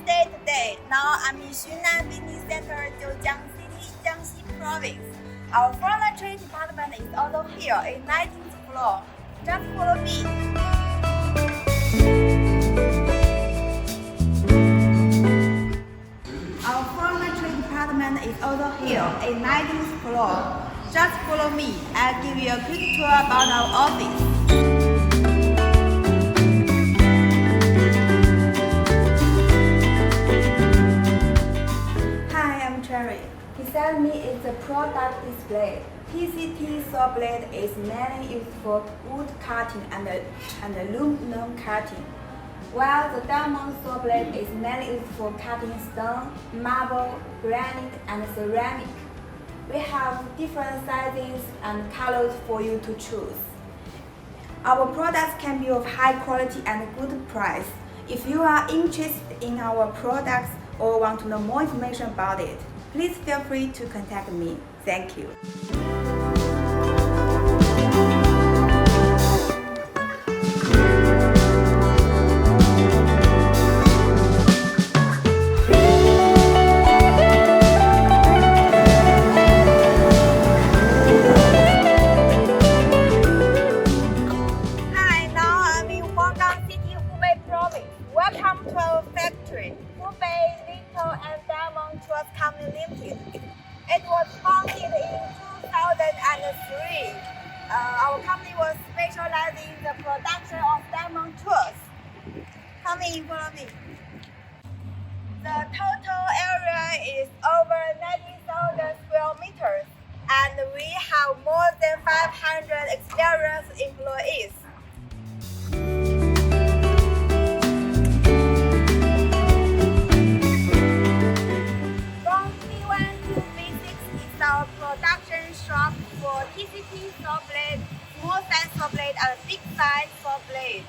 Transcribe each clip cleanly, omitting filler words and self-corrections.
day today. Now I'm in Yunnan Business Center, Jiangxi City, Jiangxi Province. Our furniture department is also here in 19th floor. Just follow me. Our furniture department is also here in 19th floor. Just follow me. I'll give you a quick tour about our office. Beside me is the product display. PCT saw blade is mainly used for wood cutting and aluminum cutting, while the diamond saw blade is mainly used for cutting stone, marble, granite, and ceramic. We have different sizes and colors for you to choose. Our products can be of high quality and good price. If you are interested in our products or want to know more information about it, please feel free to contact me. Thank you. Hi, now I'm in Jiangxi City, Hubei Province. Welcome to our factory, Hubei Little Ant Tools Company Limited. It was founded in 2003. Our company was specialized in the production of diamond tools. Come in, follow me. The total area is over 90,000 square meters, and we have more than 500 experienced employees. Our production shop for PCT saw blade, small size saw blade, and big size saw blade.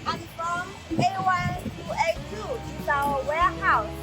And from A1 to A2 is our warehouse.